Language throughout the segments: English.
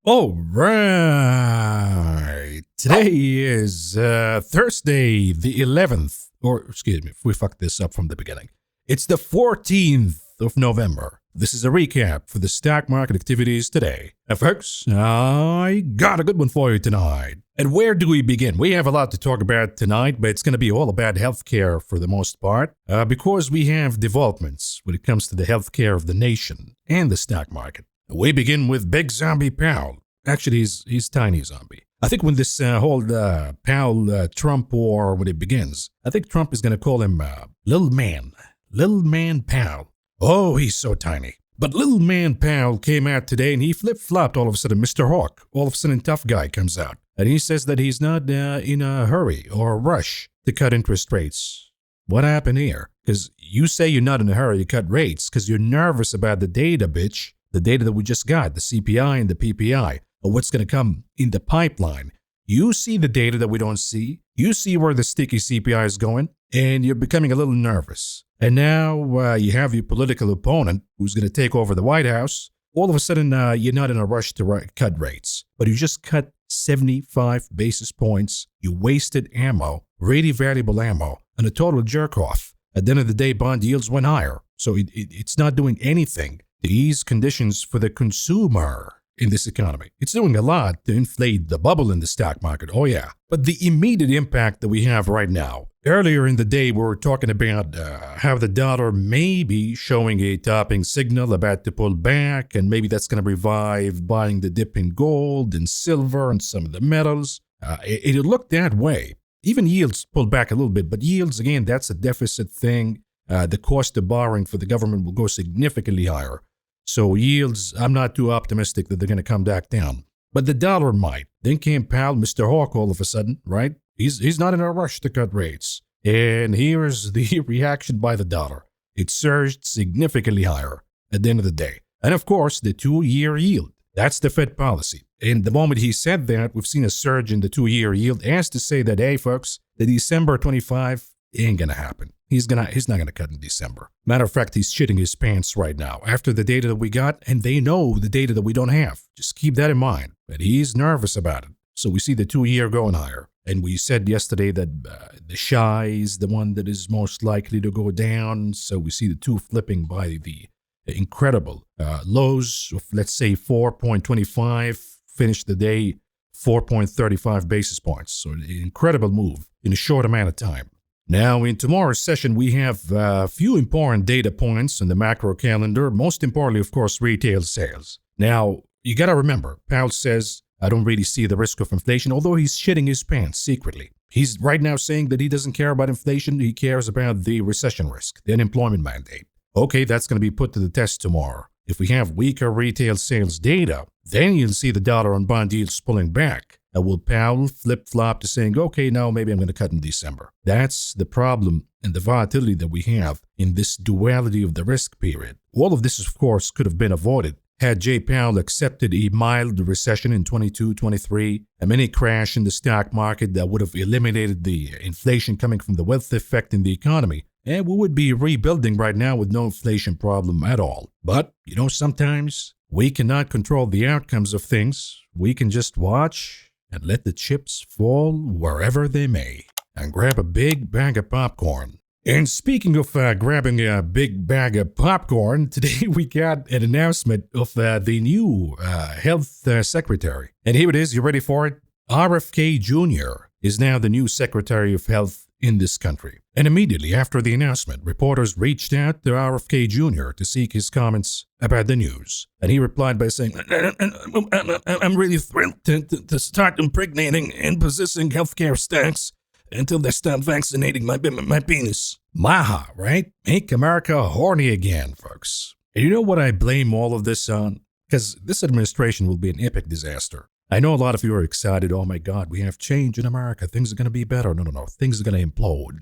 All right. Today is Thursday, the 11th, or excuse me, if we fucked this up from the beginning. It's the 14th of November. This is a recap for the stock market activities today. And folks, I got a good one for you tonight. And where do we begin? We have a lot to talk about tonight, but it's going to be all about healthcare for the most part, because we have developments when it comes to the healthcare of the nation and the stock market. We begin with Big Zombie Powell. Actually, he's Tiny Zombie. I think when this whole Powell-Trump war, when it begins, I think Trump is going to call him Little Man Powell. Oh, he's so tiny. But Little Man Powell came out today and he flip-flopped all of a sudden. Mr. Hawk, all of a sudden tough guy comes out. And he says that he's not in a hurry or a rush to cut interest rates. What happened here? Because you say you're not in a hurry to cut rates because you're nervous about the data, bitch. The data that we just got, the CPI and the PPI, or what's going to come in the pipeline. You see the data that we don't see. You see where the sticky CPI is going, and you're becoming a little nervous. And now you have your political opponent who's going to take over the White House. All of a sudden, you're not in a rush to cut rates, but you just cut 75 basis points. You wasted ammo, really valuable ammo, and a total jerk-off. At the end of the day, bond yields went higher, so it's not doing anything to ease conditions for the consumer in this economy. It's doing a lot to inflate the bubble in the stock market, oh yeah. But the immediate impact that we have right now, earlier in the day we were talking about how the dollar may be showing a topping signal about to pull back, and maybe that's going to revive buying the dip in gold and silver and some of the metals. It looked that way. Even yields pulled back a little bit, but yields, again, that's a deficit thing. The cost of borrowing for the government will go significantly higher. So yields, I'm not too optimistic that they're going to come back down. But the dollar might. Then came Powell, Mr. Hawk, all of a sudden, right? He's not in a rush to cut rates. And here's the reaction by the dollar. It surged significantly higher at the end of the day. And of course, the 2-year yield. That's the Fed policy. And the moment he said that, we've seen a surge in the 2-year yield as to say that, hey, folks, the December 25 ain't going to happen. He's not going to cut in December. Matter of fact, he's shitting his pants right now after the data that we got, and they know the data that we don't have. Just keep that in mind. But he's nervous about it. So we see the 2-year going higher. And we said yesterday that the shy is the one that is most likely to go down. So we see the two flipping by the incredible lows of, let's say, 4.25, finished the day 4.35 basis points. So an incredible move in a short amount of time. Now, in tomorrow's session, we have a few important data points on the macro calendar. Most importantly, of course, retail sales. Now, you got to remember, Powell says, I don't really see the risk of inflation, although he's shitting his pants secretly. He's right now saying that he doesn't care about inflation. He cares about the recession risk, the unemployment mandate. Okay, that's going to be put to the test tomorrow. If we have weaker retail sales data, then you'll see the dollar on bond yields pulling back. Will Powell flip-flop to saying, okay, now maybe I'm going to cut in December? That's the problem and the volatility that we have in this duality of the risk period. All of this, of course, could have been avoided had Jay Powell accepted a mild recession in 22-23, a mini crash in the stock market that would have eliminated the inflation coming from the wealth effect in the economy. And we would be rebuilding right now with no inflation problem at all. But, sometimes we cannot control the outcomes of things. We can just watch and let the chips fall wherever they may, and grab a big bag of popcorn. And speaking of grabbing a big bag of popcorn, today we got an announcement of the new health secretary. And here it is, you ready for it? RFK Jr. is now the new Secretary of Health in this country. And immediately after the announcement, reporters reached out to RFK Jr. to seek his comments about the news. And he replied by saying, I'm really thrilled to start impregnating and possessing healthcare stacks until they stop vaccinating my penis. Maha, right? Make America horny again, folks. And you know what I blame all of this on? Because this administration will be an epic disaster. I know a lot of you are excited. Oh my God, we have change in America. Things are going to be better. No. Things are going to implode.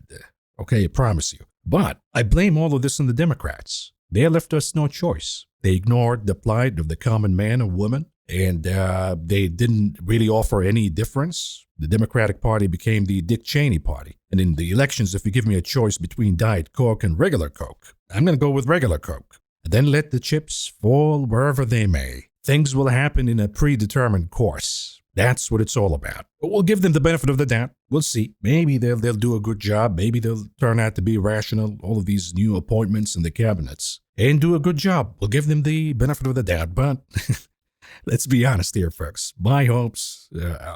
Okay, I promise you. But I blame all of this on the Democrats. They left us no choice. They ignored the plight of the common man or woman, and they didn't really offer any difference. The Democratic Party became the Dick Cheney Party. And in the elections, if you give me a choice between Diet Coke and regular Coke, I'm going to go with regular Coke. And then let the chips fall wherever they may. Things will happen in a predetermined course. That's what it's all about. But we'll give them the benefit of the doubt. We'll see. Maybe they'll do a good job. Maybe they'll turn out to be rational, all of these new appointments in the cabinets, and do a good job. We'll give them the benefit of the doubt. But let's be honest here, folks. My hopes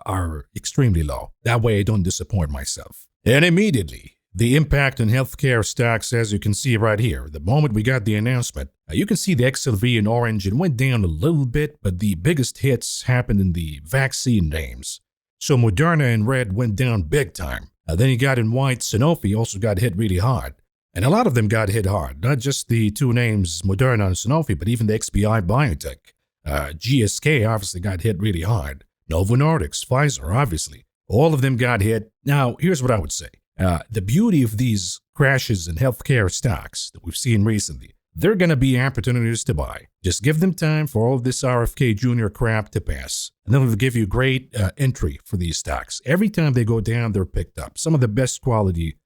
are extremely low. That way I don't disappoint myself. And immediately, the impact on healthcare stocks, as you can see right here. The moment we got the announcement, you can see the XLV in orange. It went down a little bit, but the biggest hits happened in the vaccine names. So Moderna in red went down big time. Then you got in white, Sanofi also got hit really hard. And a lot of them got hit hard. Not just the two names, Moderna and Sanofi, but even the XBI Biotech. GSK obviously got hit really hard. Novo Nordisk, Pfizer, obviously. All of them got hit. Now, here's what I would say. The beauty of these crashes in healthcare stocks that we've seen recently, they're going to be opportunities to buy. Just give them time for all of this RFK Jr. crap to pass. And then it'll give you great entry for these stocks. Every time they go down, they're picked up. Some of the best quality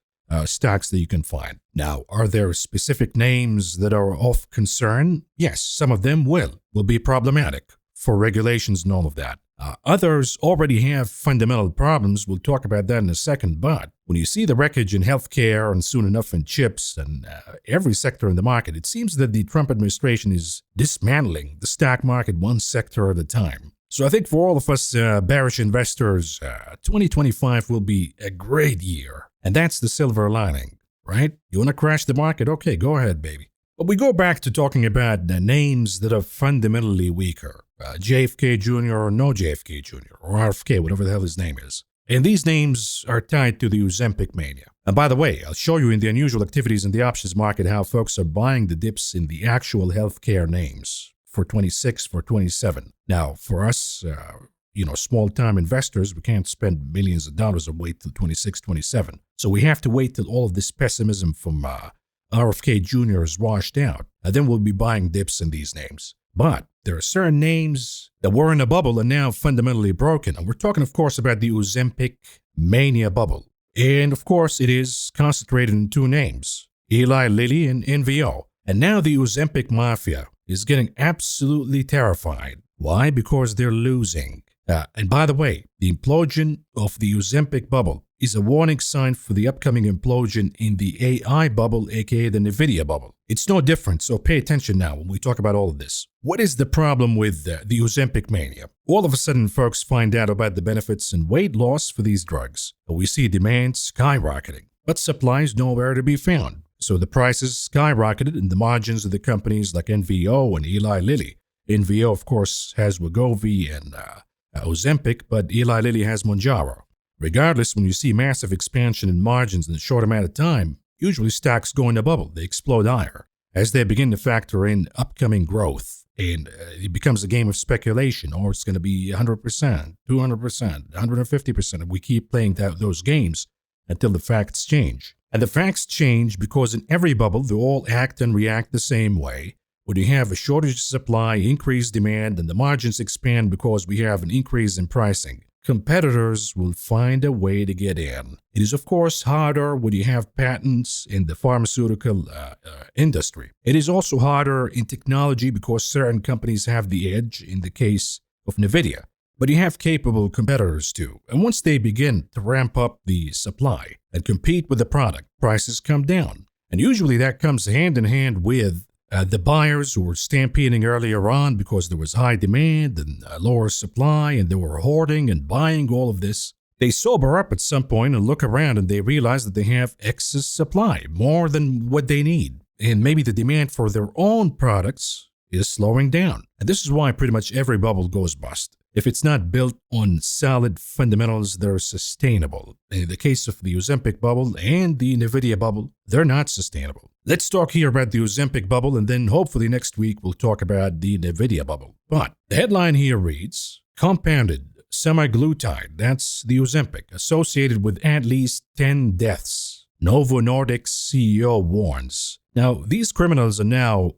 stocks that you can find. Now, are there specific names that are of concern? Yes, some of them will be problematic for regulations and all of that. Others already have fundamental problems. We'll talk about that in a second. But when you see the wreckage in healthcare and soon enough in chips and every sector in the market, it seems that the Trump administration is dismantling the stock market one sector at a time. So I think for all of us bearish investors, 2025 will be a great year. And that's the silver lining, right? You want to crash the market? Okay, go ahead, baby. But we go back to talking about the names that are fundamentally weaker. JFK Jr. or no JFK Jr. or RFK, whatever the hell his name is. And these names are tied to the Ozempic mania. And by the way, I'll show you in the unusual activities in the options market how folks are buying the dips in the actual healthcare names for 26, for 27. Now, for us, small-time investors, we can't spend millions of dollars or wait till 26, 27. So we have to wait till all of this pessimism from RFK Jr. is washed out. And then we'll be buying dips in these names. But there are certain names that were in a bubble and now fundamentally broken. And we're talking, of course, about the Ozempic mania bubble. And, of course, it is concentrated in two names, Eli Lilly and NVO. And now the Ozempic Mafia is getting absolutely terrified. Why? Because they're losing. And by the way, the implosion of the Ozempic bubble is a warning sign for the upcoming implosion in the AI bubble, aka the NVIDIA bubble. It's no different, so pay attention now when we talk about all of this. What is the problem with the Ozempic mania? All of a sudden, folks find out about the benefits and weight loss for these drugs. We see demand skyrocketing, but supply is nowhere to be found. So the prices skyrocketed and the margins of the companies like NVO and Eli Lilly. NVO, of course, has Wegovy and Ozempic, but Eli Lilly has Mounjaro. Regardless, when you see massive expansion in margins in a short amount of time, usually stocks go in a bubble. They explode higher as they begin to factor in upcoming growth. And it becomes a game of speculation, or it's going to be 100%, 200%, 150%. And we keep playing those games until the facts change. And the facts change because in every bubble, they all act and react the same way. When you have a shortage of supply, increased demand, and the margins expand because we have an increase in pricing, competitors will find a way to get in. It is, of course, harder when you have patents in the pharmaceutical industry. It is also harder in technology because certain companies have the edge in the case of NVIDIA. But you have capable competitors too. And once they begin to ramp up the supply and compete with the product, prices come down. And usually that comes hand in hand with the buyers who were stampeding earlier on because there was high demand and lower supply, and they were hoarding and buying all of this. They sober up at some point and look around and they realize that they have excess supply, more than what they need. And maybe the demand for their own products is slowing down. And this is why pretty much every bubble goes bust. If it's not built on solid fundamentals that are sustainable. In the case of the Ozempic bubble and the NVIDIA bubble, they're not sustainable. Let's talk here about the Ozempic bubble, and then hopefully next week we'll talk about the NVIDIA bubble. But the headline here reads, compounded semaglutide, that's the Ozempic, associated with at least 10 deaths. Novo Nordisk's CEO warns. Now, these criminals are now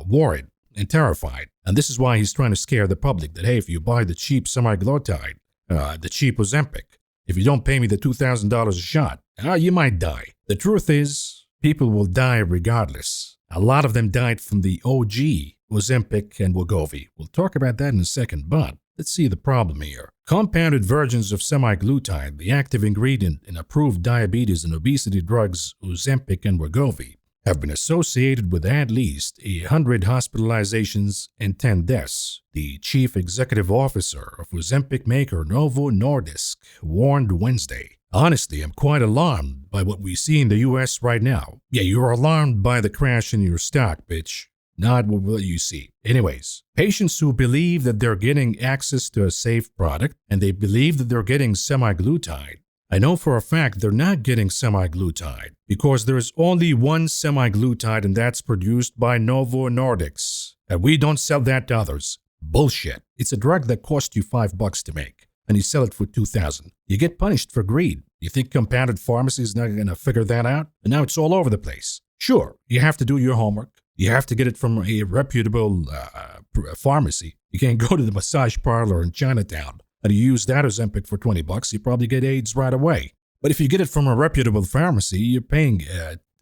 worried and terrified. And this is why he's trying to scare the public that, hey, if you buy the cheap semaglutide, the cheap Ozempic, if you don't pay me the $2,000 a shot, you might die. The truth is, people will die regardless. A lot of them died from the OG Ozempic, and Wegovy. We'll talk about that in a second, but let's see the problem here. Compounded versions of semaglutide, the active ingredient in approved diabetes and obesity drugs Ozempic and Wegovy, have been associated with at least 100 hospitalizations and 10 deaths. The chief executive officer of Ozempic maker Novo Nordisk warned Wednesday. Honestly, I'm quite alarmed by what we see in the US right now. Yeah, you're alarmed by the crash in your stock, bitch. Not what you see. Anyways, patients who believe that they're getting access to a safe product and they believe that they're getting semaglutide, I know for a fact they're not getting semaglutide because there's only one semaglutide and that's produced by Novo Nordisk. And we don't sell that to others. Bullshit. It's a drug that costs you $5 to make and you sell it for $2,000. You get punished for greed. You think compounded pharmacy is not going to figure that out? And now it's all over the place. Sure, you have to do your homework. You have to get it from a reputable pharmacy. You can't go to the massage parlor in Chinatown and you use that Ozempic for $20, you probably get AIDS right away. But if you get it from a reputable pharmacy, you're paying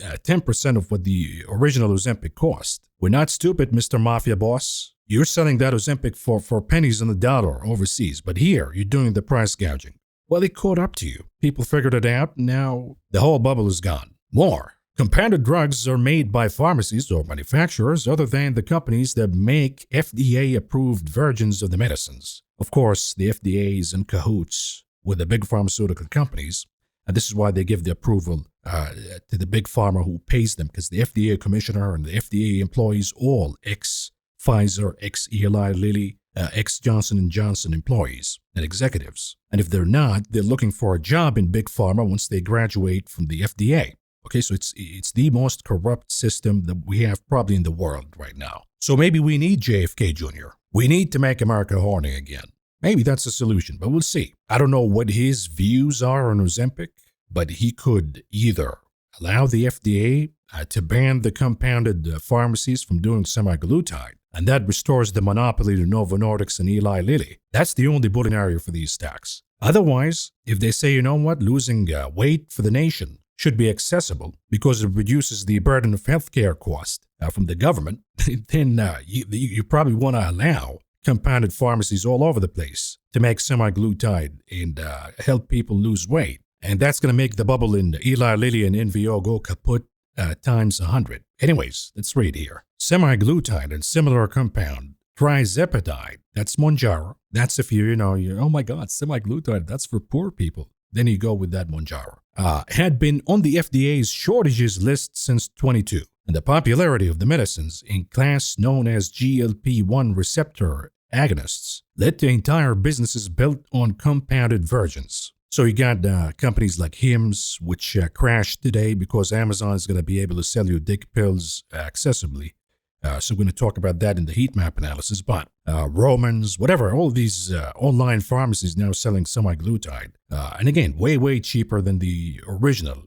10% of what the original Ozempic cost. We're not stupid, Mr. Mafia boss. You're selling that Ozempic for pennies on the dollar overseas, but here you're doing the price gouging. Well, it caught up to you. People figured it out, and now the whole bubble is gone. More. Compounded drugs are made by pharmacies or manufacturers other than the companies that make FDA-approved versions of the medicines. Of course, the FDA is in cahoots with the big pharmaceutical companies, and this is why they give the approval to the big pharma who pays them, because the FDA commissioner and the FDA employees, all ex-Pfizer, ex-Eli Lilly, ex-Johnson & Johnson employees and executives. And if they're not, they're looking for a job in big pharma once they graduate from the FDA. Okay, so it's the most corrupt system that we have probably in the world right now. So maybe we need JFK Jr. We need to make America horny again. Maybe that's a solution, but we'll see. I don't know what his views are on Ozempic, but he could either allow the FDA to ban the compounded pharmacies from doing semaglutide, and that restores the monopoly to Novo Nordisk and Eli Lilly. That's the only bullet area for these stocks. Otherwise, if they say, you know what, losing weight for the nation should be accessible because it reduces the burden of healthcare cost from the government, then you probably want to allow compounded pharmacies all over the place to make semaglutide and help people lose weight. And that's going to make the bubble in Eli Lilly and NVO go kaput times 100. Anyways, let's read here. Semaglutide and similar compound, trizepatide, that's Mounjaro. That's if you oh my God, semaglutide, that's for poor people. Then you go with that Mounjaro. Had been on the FDA's shortages list since 22. And the popularity of the medicines in class known as GLP-1 receptor agonists led to entire businesses built on compounded versions. So you got companies like Hims, which crashed today because Amazon is going to be able to sell you dick pills accessibly. So we're going to talk about that in the heat map analysis. But Romans, whatever, all these online pharmacies now selling semaglutide. And again, way, way cheaper than the original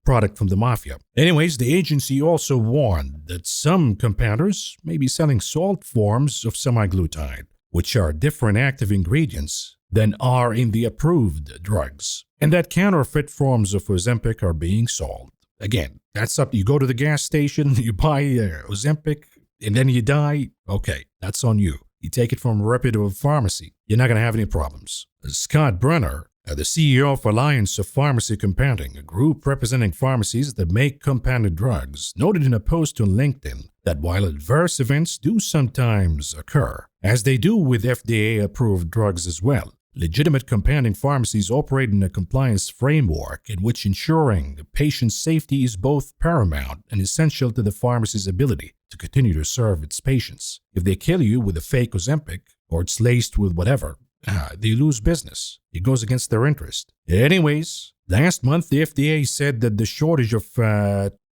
product from the Mafia. Anyways, the agency also warned that some compounders may be selling salt forms of semaglutide, which are different active ingredients than are in the approved drugs, and that counterfeit forms of Ozempic are being sold. Again, that's up. You go to the gas station, you buy Ozempic, and then you die. Okay, that's on you. You take it from a reputable pharmacy. You're not going to have any problems. Scott Brenner, the CEO of Alliance of Pharmacy Compounding, a group representing pharmacies that make compounded drugs, noted in a post on LinkedIn that while adverse events do sometimes occur, as they do with FDA-approved drugs as well, legitimate compounding pharmacies operate in a compliance framework in which ensuring the patient's safety is both paramount and essential to the pharmacy's ability to continue to serve its patients. If they kill you with a fake Ozempic, or it's laced with whatever, they lose business. It goes against their interest. Anyways, last month the FDA said that the shortage of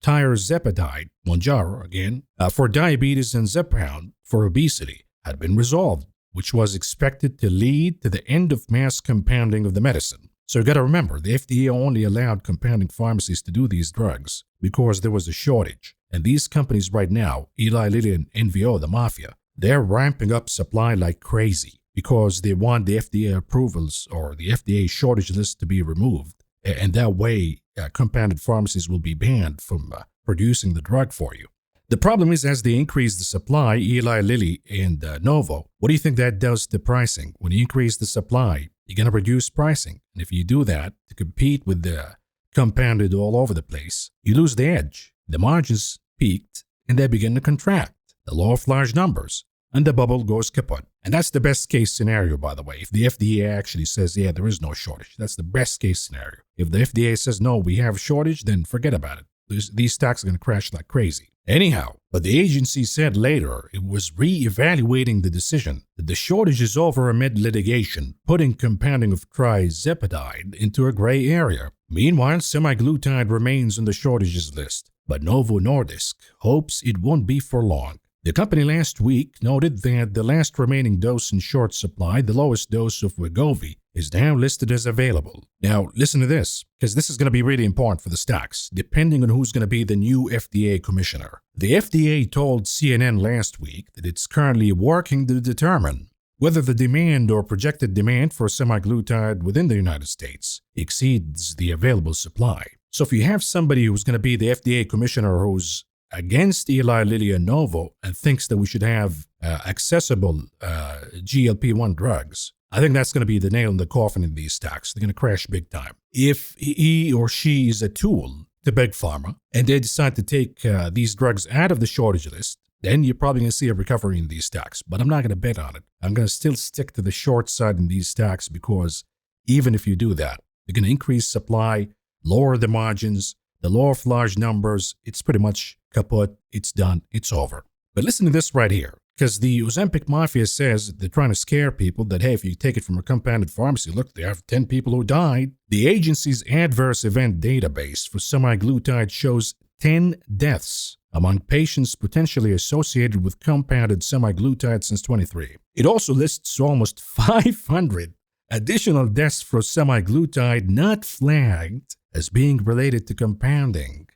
tirzepatide, Mounjaro again, for diabetes and Zepbound for obesity had been resolved, which was expected to lead to the end of mass compounding of the medicine. So you got to remember, the FDA only allowed compounding pharmacies to do these drugs because there was a shortage. And these companies right now, Eli Lilly and NVO, the Mafia, they're ramping up supply like crazy because they want the FDA approvals or the FDA shortage list to be removed. And that way, compounded pharmacies will be banned from producing the drug for you. The problem is, as they increase the supply, Eli Lilly and Novo, what do you think that does to pricing? When you increase the supply, you're going to reduce pricing. And if you do that to compete with the compounded all over the place, you lose the edge. The margins peaked and they begin to contract. The law of large numbers. And the bubble goes kaput. And that's the best case scenario, by the way. If the FDA actually says, yeah, there is no shortage, that's the best case scenario. If the FDA says, no, we have a shortage, then forget about it. These stocks are going to crash like crazy. Anyhow, but the agency said later it was re-evaluating the decision that the shortage is over amid litigation, putting compounding of trizepatide into a gray area. Meanwhile, semaglutide remains on the shortages list, but Novo Nordisk hopes it won't be for long. The company last week noted that the last remaining dose in short supply, the lowest dose of Wegovy, is now listed as available. Now, listen to this, because this is going to be really important for the stocks, depending on who's going to be the new FDA commissioner. The FDA told CNN last week that it's currently working to determine whether the demand or projected demand for semaglutide within the United States exceeds the available supply. So if you have somebody who's going to be the FDA commissioner who's against Eli Lilly and Novo and thinks that we should have accessible GLP-1 drugs, I think that's going to be the nail in the coffin in these stocks. They're going to crash big time. If he or she is a tool to Big Pharma and they decide to take these drugs out of the shortage list, then you're probably going to see a recovery in these stocks. But I'm not going to bet on it. I'm going to still stick to the short side in these stocks because even if you do that, you're going to increase supply, lower the margins, the law of large numbers, it's pretty much kaput, it's done, it's over. But listen to this right here, because the Ozempic Mafia says they're trying to scare people that, hey, if you take it from a compounded pharmacy, look, they have 10 people who died. The agency's adverse event database for semaglutide shows 10 deaths among patients potentially associated with compounded semaglutide since 23. It also lists almost 500 additional deaths for semaglutide not flagged as being related to compounding.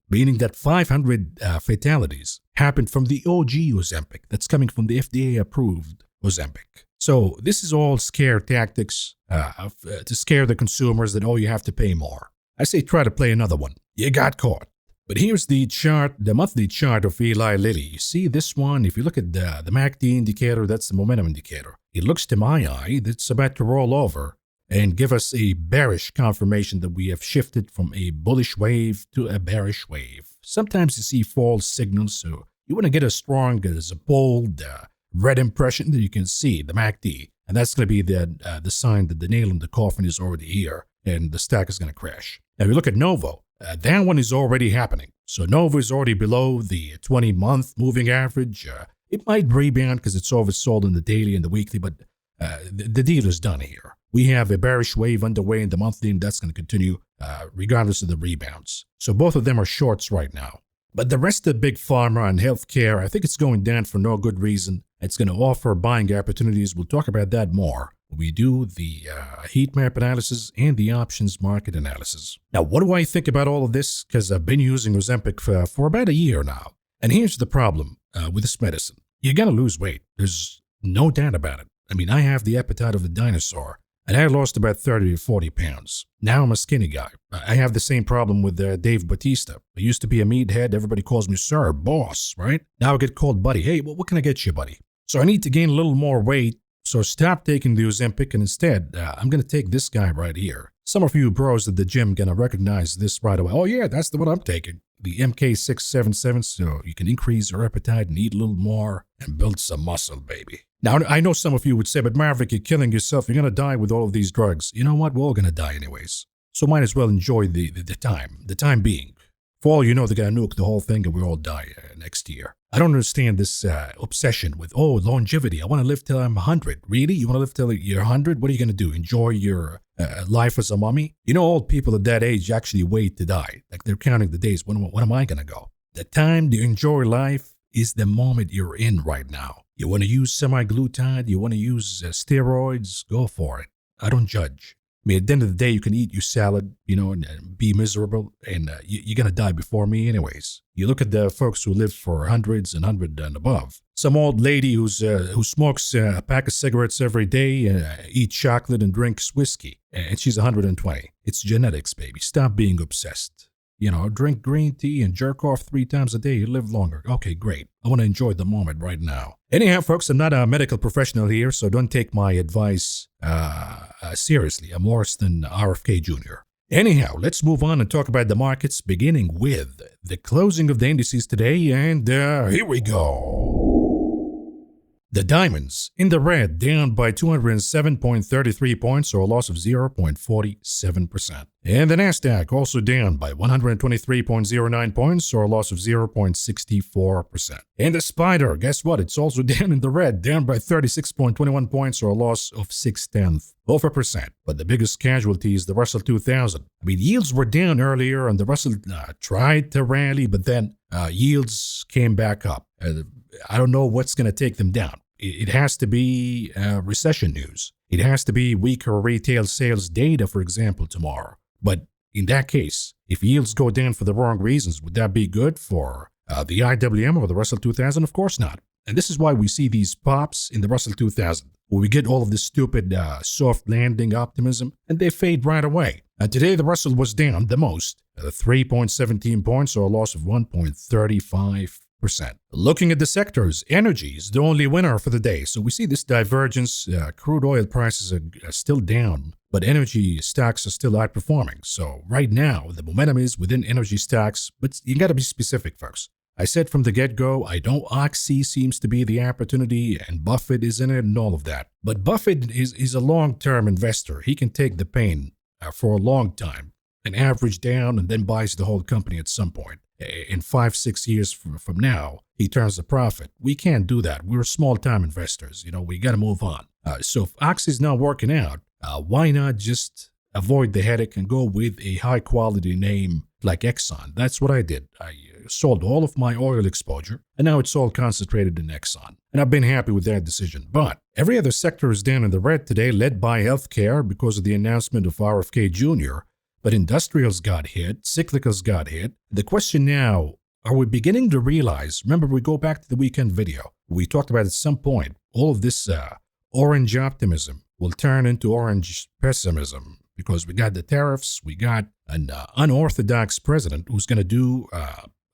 Meaning that 500 fatalities happened from the OG Ozempic that's coming from the FDA-approved Ozempic. So this is all scare tactics to scare the consumers that, you have to pay more. I say try to play another one. You got caught. But here's the chart, the monthly chart of Eli Lilly. You see this one, if you look at the MACD indicator, that's the momentum indicator. It looks to my eye that it's about to roll over and give us a bearish confirmation that we have shifted from a bullish wave to a bearish wave. Sometimes you see false signals, so you want to get as strong as a bold red impression that you can see, the MACD. And that's going to be the sign that the nail in the coffin is already here and the stock is going to crash. Now, if you look at Novo, that one is already happening. So Novo is already below the 20-month moving average. It might rebound because it's oversold in the daily and the weekly, but the deal is done here. We have a bearish wave underway in the monthly, and that's going to continue regardless of the rebounds. So both of them are shorts right now. But the rest of Big Pharma and healthcare, I think it's going down for no good reason. It's going to offer buying opportunities. We'll talk about that more when we do the heat map analysis and the options market analysis. Now, what do I think about all of this? Because I've been using Ozempic for about a year now. And here's the problem with this medicine. You're going to lose weight. There's no doubt about it. I mean, I have the appetite of a dinosaur. And I lost about 30 to 40 pounds. Now I'm a skinny guy. I have the same problem with Dave Bautista. I used to be a meathead. Everybody calls me sir, boss, right? Now I get called buddy. Hey, what can I get you, buddy? So I need to gain a little more weight. So stop taking the Ozempic and instead, I'm going to take this guy right here. Some of you bros at the gym going to recognize this right away. Oh yeah, that's the one I'm taking. The MK677, so you can increase your appetite and eat a little more and build some muscle, baby. Now, I know some of you would say, but Maverick, you're killing yourself. You're going to die with all of these drugs. You know what? We're all going to die anyways. So might as well enjoy the time being. For all you know, they're going to nuke the whole thing and we all die next year. I don't understand this obsession with, longevity. I want to live till I'm 100. Really? You want to live till you're 100? What are you going to do? Enjoy your life as a mummy? You know, old people at that age actually wait to die. Like they're counting the days. When am I going to go? The time to enjoy life is the moment you're in right now. You want to use semaglutide? You want to use steroids? Go for it. I don't judge. I mean, at the end of the day, you can eat your salad, and be miserable, and you're going to die before me anyways. You look at the folks who live for hundreds and above. Some old lady who smokes a pack of cigarettes every day, eats chocolate and drinks whiskey, and she's 120. It's genetics, baby. Stop being obsessed. drink green tea and jerk off 3 times a day, you live longer. Okay, great. I want to enjoy the moment right now. Anyhow, folks, I'm not a medical professional here, so don't take my advice seriously. I'm worse than RFK Jr. Anyhow, let's move on and talk about the markets, beginning with the closing of the indices today, and here we go. The diamonds in the red, down by 207.33 points, or a loss of 0.47%. And the Nasdaq also down by 123.09 points, or a loss of 0.64%. And the Spider, guess what? It's also down in the red, down by 36.21 points, or a loss of 0.6%. But the biggest casualty is the Russell 2000. Yields were down earlier, and the Russell tried to rally, but then yields came back up. I don't know what's going to take them down. It has to be recession news. It has to be weaker retail sales data, for example, tomorrow. But in that case, if yields go down for the wrong reasons, would that be good for the IWM or the Russell 2000? Of course not. And this is why we see these pops in the Russell 2000, where we get all of this stupid soft landing optimism, and they fade right away. Today, the Russell was down the most, 3.17 points, or a loss of 1.35%. Looking at the sectors, energy is the only winner for the day. So we see this divergence. Crude oil prices are still down, but energy stocks are still outperforming. So right now, the momentum is within energy stocks, but you got to be specific, folks. I said from the get-go, I know Oxy seems to be the opportunity, and Buffett is in it and all of that. But Buffett is a long-term investor. He can take the pain for a long time and average down and then buys the whole company at some point. In 5-6 years from now, he turns a profit. We can't do that. We're small-time investors. We got to move on. So if Oxy's not working out, why not just avoid the headache and go with a high-quality name like Exxon? That's what I did. I sold all of my oil exposure, and now it's all concentrated in Exxon. And I've been happy with that decision. But every other sector is down in the red today, led by healthcare because of the announcement of RFK Jr., but industrials got hit, cyclicals got hit. The question now, are we beginning to realize, remember we go back to the weekend video, we talked about at some point, all of this orange optimism will turn into orange pessimism because we got the tariffs, we got an unorthodox president who's going to do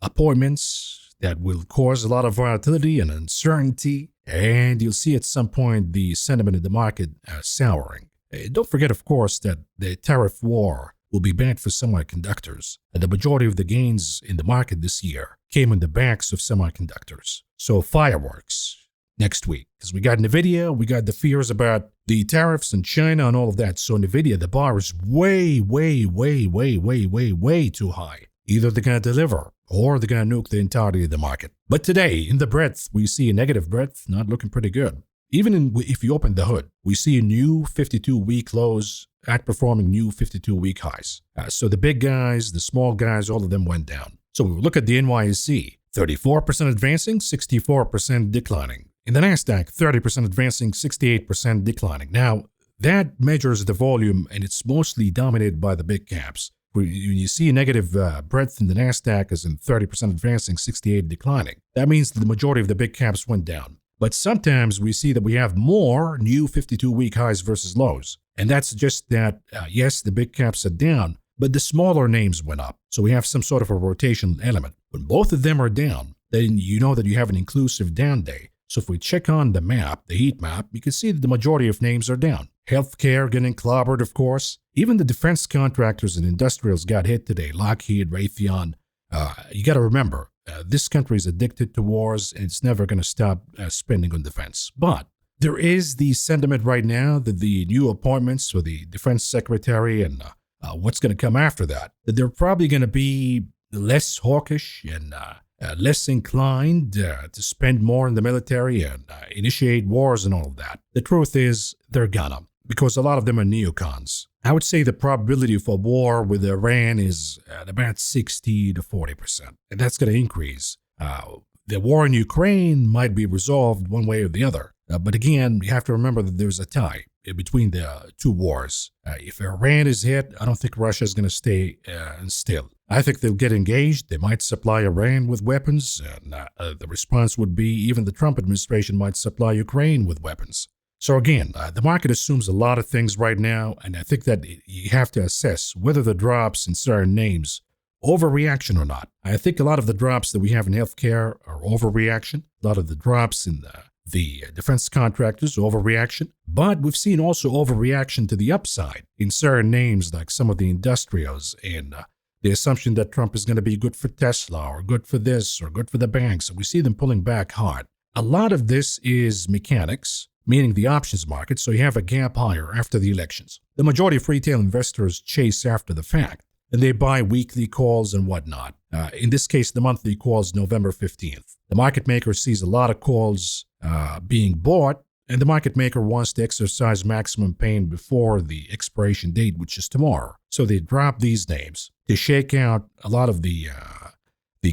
appointments that will cause a lot of volatility and uncertainty, and you'll see at some point the sentiment in the market souring. Don't forget, of course, that the tariff war will be bad for semiconductors. And the majority of the gains in the market this year came on the backs of semiconductors. So fireworks next week. Because we got NVIDIA, we got the fears about the tariffs in China and all of that. So NVIDIA, the bar is way too high. Either they're going to deliver or they're going to nuke the entirety of the market. But today, in the breadth, we see a negative breadth, not looking pretty good. Even if you open the hood, we see a new 52-week lows outperforming new 52-week highs. So the big guys, the small guys, all of them went down. So we look at the NYSE, 34% advancing, 64% declining. In the NASDAQ, 30% advancing, 68% declining. Now, that measures the volume, and it's mostly dominated by the big caps. When you see a negative breadth in the NASDAQ as in 30% advancing, 68% declining, that means that the majority of the big caps went down. But sometimes we see that we have more new 52-week highs versus lows. And that suggests that, yes, the big caps are down, but the smaller names went up. So we have some sort of a rotation element. When both of them are down, then you know that you have an inclusive down day. So if we check on the map, the heat map, you can see that the majority of names are down. Healthcare getting clobbered, of course. Even the defense contractors and industrials got hit today. Lockheed, Raytheon. You got to remember, this country is addicted to wars, and it's never going to stop spending on defense. But there is the sentiment right now that the new appointments for the defense secretary and what's going to come after that they're probably going to be less hawkish and less inclined to spend more in the military and initiate wars and all of that. The truth is, they're gonna, because a lot of them are neocons. I would say the probability of a war with Iran is at about 60 to 40%, and that's going to increase. The war in Ukraine might be resolved one way or the other. But again, you have to remember that there's a tie between the two wars. If Iran is hit, I don't think Russia is going to stay still. I think they'll get engaged. They might supply Iran with weapons. And the response would be even the Trump administration might supply Ukraine with weapons. So again, the market assumes a lot of things right now. And I think that you have to assess whether the drops in certain names overreaction or not. I think a lot of the drops that we have in healthcare are overreaction. A lot of the drops in the defense contractors, overreaction. But we've seen also overreaction to the upside in certain names like some of the industrials and the assumption that Trump is going to be good for Tesla or good for this or good for the banks. And we see them pulling back hard. A lot of this is mechanics, meaning the options market, so you have a gap higher after the elections. The majority of retail investors chase after the fact, and they buy weekly calls and whatnot. In this case, the monthly call is November 15th. The market maker sees a lot of calls being bought, and the market maker wants to exercise maximum pain before the expiration date, which is tomorrow. So they drop these names to shake out a lot of the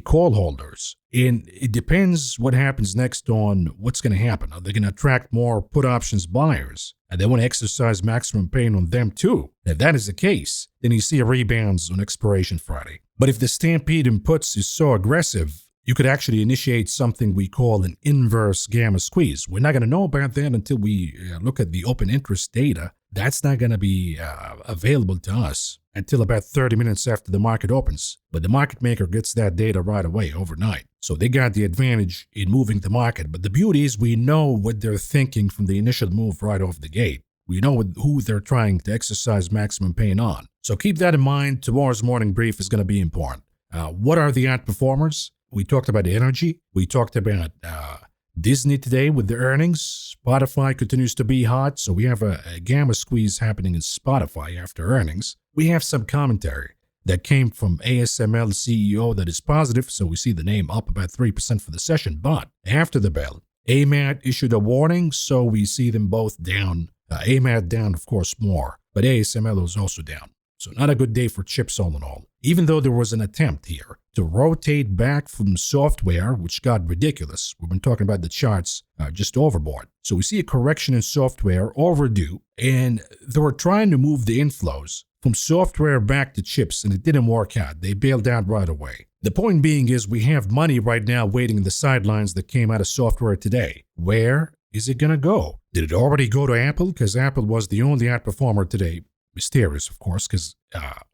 call holders. And it depends what happens next on what's going to happen. Are they going to attract more put options buyers? And they want to exercise maximum pain on them too. If that is the case, then you see a rebounds on expiration Friday. But if the stampede in puts is so aggressive, you could actually initiate something we call an inverse gamma squeeze. We're not going to know about that until we look at the open interest data. That's not going to be available to us until about 30 minutes after the market opens. But the market maker gets that data right away, overnight. So they got the advantage in moving the market. But the beauty is we know what they're thinking from the initial move right off the gate. We know who they're trying to exercise maximum pain on. So keep that in mind. Tomorrow's morning brief is going to be important. What are the outperformers? We talked about energy. We talked about Disney today with the earnings. Spotify continues to be hot, so we have a gamma squeeze happening in Spotify after earnings. We have some commentary that came from ASML CEO that is positive, so we see the name up about 3% for the session. But after the bell, AMAT issued a warning, so we see them both down. AMAT down, of course, more, but ASML was also down. So not a good day for chips all in all. Even though there was an attempt here to rotate back from software, which got ridiculous. We've been talking about the charts just overboard. So we see a correction in software overdue, and they were trying to move the inflows from software back to chips, and it didn't work out. They bailed out right away. The point being is we have money right now waiting in the sidelines that came out of software today. Where is it going to go? Did it already go to Apple? Because Apple was the only outperformer today. Mysterious, of course, because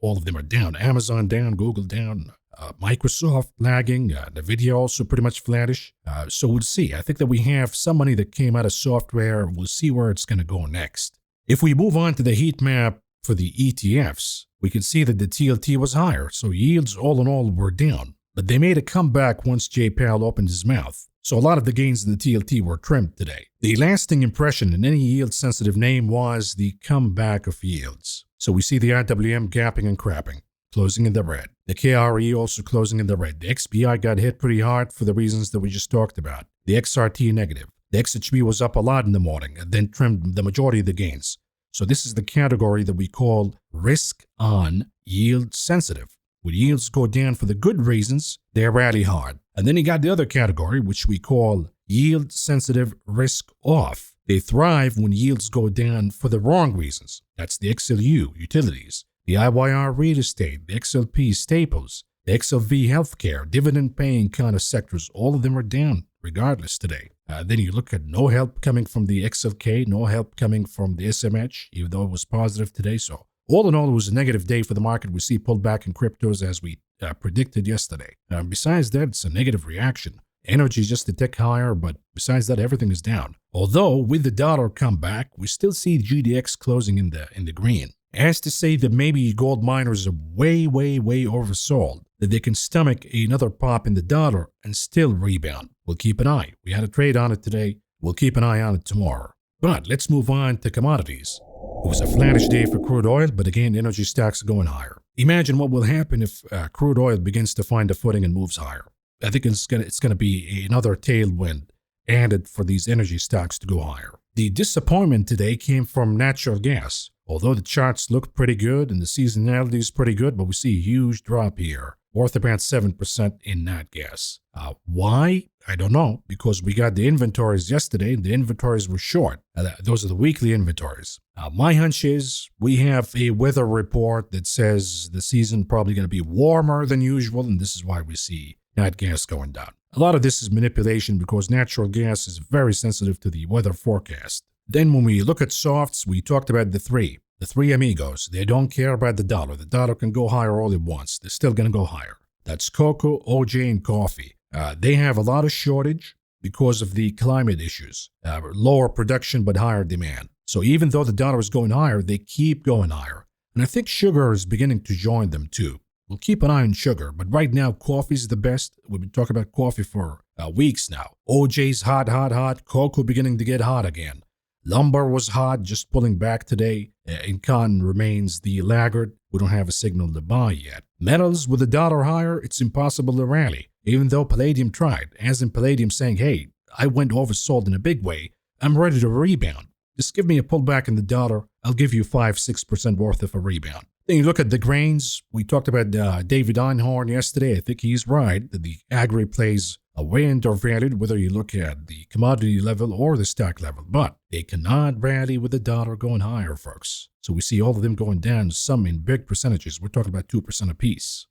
all of them are down. Amazon down, Google down, Microsoft lagging, NVIDIA also pretty much flattish. So we'll see. I think that we have some money that came out of software. We'll see where it's going to go next. If we move on to the heat map for the ETFs, we can see that the TLT was higher. So yields all in all were down. But they made a comeback once Jay Powell opened his mouth. So a lot of the gains in the TLT were trimmed today. The lasting impression in any yield-sensitive name was the comeback of yields. So we see the IWM gapping and crapping, closing in the red. The KRE also closing in the red. The XBI got hit pretty hard for the reasons that we just talked about. The XRT negative. The XHB was up a lot in the morning and then trimmed the majority of the gains. So this is the category that we call risk-on yield-sensitive. When yields go down for the good reasons, they rally hard. And then you got the other category, which we call yield-sensitive risk-off. They thrive when yields go down for the wrong reasons. That's the XLU, utilities, the IYR real estate, the XLP staples, the XLV healthcare, dividend-paying kind of sectors. All of them are down regardless today. Then you look at no help coming from the XLK, no help coming from the SMH, even though it was positive today. So all in all, it was a negative day for the market. We see pullback in cryptos as we predicted yesterday. Besides that, it's a negative reaction. Energy is just a tick higher, but besides that, everything is down. Although with the dollar comeback, we still see GDX closing in the green. As to say that maybe gold miners are way oversold, that they can stomach another pop in the dollar and still rebound. We'll keep an eye. We had a trade on it today. We'll keep an eye on it tomorrow. But let's move on to commodities. It was a flattish day for crude oil, but again, energy stocks are going higher. Imagine what will happen if crude oil begins to find a footing and moves higher. I think it's gonna be another tailwind added for these energy stocks to go higher. The disappointment today came from natural gas. Although the charts look pretty good and the seasonality is pretty good, but we see a huge drop here, worth about 7% in nat gas. Why? I don't know, because we got the inventories yesterday and the inventories were short. Those are the weekly inventories. My hunch is we have a weather report that says the season probably going to be warmer than usual, and this is why we see nat gas going down. A lot of this is manipulation because natural gas is very sensitive to the weather forecast. Then when we look at softs, we talked about the three. The three amigos, they don't care about the dollar. The dollar can go higher all it wants. They're still going to go higher. That's cocoa, OJ, and coffee. They have a lot of shortage because of the climate issues. Lower production but higher demand. So even though the dollar is going higher, they keep going higher. And I think sugar is beginning to join them too. We'll keep an eye on sugar, but right now coffee is the best. We've been talking about coffee for weeks now. OJ's hot, hot, hot. Cocoa beginning to get hot again. Lumber was hot, just pulling back today. And cotton remains the laggard. We don't have a signal to buy yet. Metals with the dollar higher, it's impossible to rally. Even though palladium tried, as in palladium saying, hey, I went oversold in a big way. I'm ready to rebound. Just give me a pullback in the dollar. I'll give you 5-6% worth of a rebound. Then you look at the grains. We talked about David Einhorn yesterday. I think he's right that the agri plays a way undervalued, whether you look at the commodity level or the stock level. But they cannot rally with the dollar going higher, folks. So we see all of them going down, some in big percentages. We're talking about 2% apiece.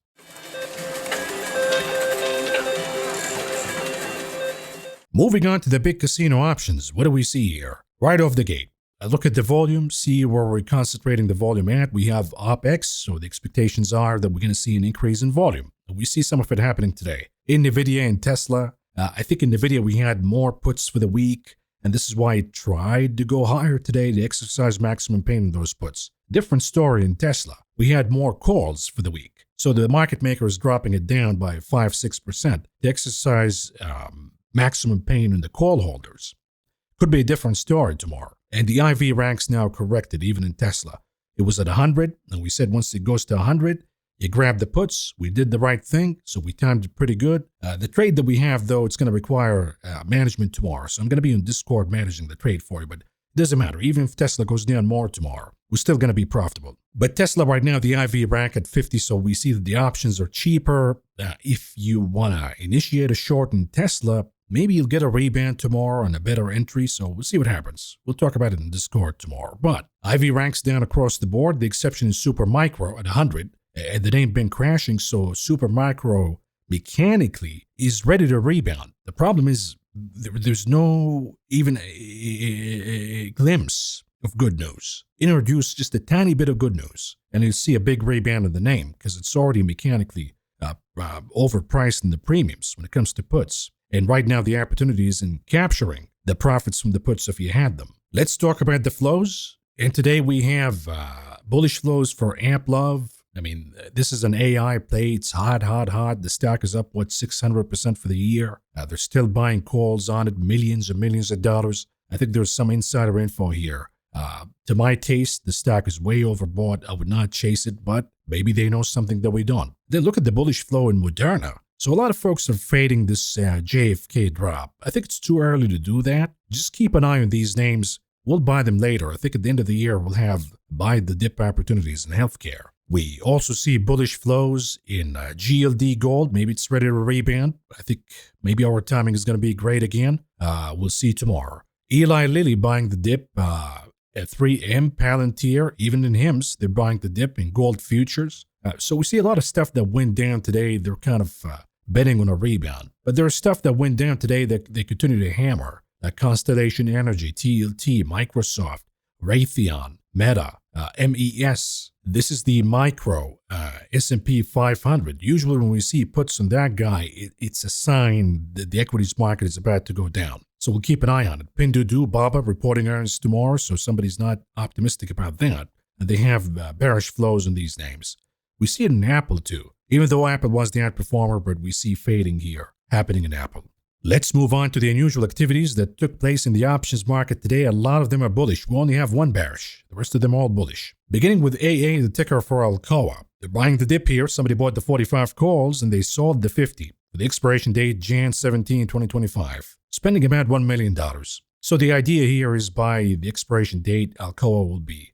Moving on to the big casino options, what do we see here? Right off the gate, I look at the volume, see where we're concentrating the volume at. We have OPEX, so the expectations are that we're going to see an increase in volume. We see some of it happening today. In NVIDIA and Tesla, I think in NVIDIA we had more puts for the week, and this is why it tried to go higher today to exercise maximum pain in those puts. Different story in Tesla. We had more calls for the week. So the market maker is dropping it down by 5-6% to exercise maximum pain in the call holders. Could be a different story tomorrow. And the IV ranks now corrected, even in Tesla. It was at 100, and we said once it goes to 100, you grab the puts. We did the right thing, so we timed it pretty good. The trade that we have, though, it's going to require management tomorrow. So I'm going to be on Discord managing the trade for you, but it doesn't matter. Even if Tesla goes down more tomorrow, we're still going to be profitable. But Tesla right now, the IV rank at 50, so we see that the options are cheaper. If you want to initiate a short in Tesla, maybe you'll get a rebound tomorrow and a better entry, so we'll see what happens. We'll talk about it in Discord tomorrow. But IV ranks down across the board. The exception is Super Micro at 100. And it ain't been crashing, so Super Micro mechanically is ready to rebound. The problem is there's no even a glimpse of good news. Introduce just a tiny bit of good news, and you'll see a big rebound in the name because it's already mechanically overpriced in the premiums when it comes to puts. And right now, the opportunity is in capturing the profits from the puts if you had them. Let's talk about the flows. And today we have bullish flows for AmpLove. I mean, this is an AI play. It's hot, hot, hot. The stock is up, 600% for the year. They're still buying calls on it, millions and millions of dollars. I think there's some insider info here. To my taste, the stock is way overbought. I would not chase it, but maybe they know something that we don't. Then look at the bullish flow in Moderna. So a lot of folks are fading this JFK drop. I think it's too early to do that. Just keep an eye on these names. We'll buy them later. I think at the end of the year, we'll have buy the dip opportunities in healthcare. We also see bullish flows in GLD Gold. Maybe it's ready to rebound. I think maybe our timing is going to be great again. We'll see tomorrow. Eli Lilly buying the dip at 3M, Palantir, even in HIMS, they're buying the dip in gold futures. So we see a lot of stuff that went down today. They're kind of betting on a rebound. But there's stuff that went down today that they continue to hammer. Constellation Energy, TLT, Microsoft, Raytheon, Meta, MES. This is the micro S&P 500. Usually when we see puts on that guy, it's a sign that the equities market is about to go down. So we'll keep an eye on it. Pinduoduo, Baba reporting earnings tomorrow, so somebody's not optimistic about that. And they have bearish flows in these names. We see it in Apple too. Even though Apple was the outperformer, but we see fading here happening in Apple. Let's move on to the unusual activities that took place in the options market today. A lot of them are bullish. We only have one bearish. The rest of them all bullish. Beginning with AA, the ticker for Alcoa. They're buying the dip here. Somebody bought the 45 calls and they sold the 50. With the expiration date, Jan 17, 2025. Spending about $1 million. So the idea here is by the expiration date, Alcoa will be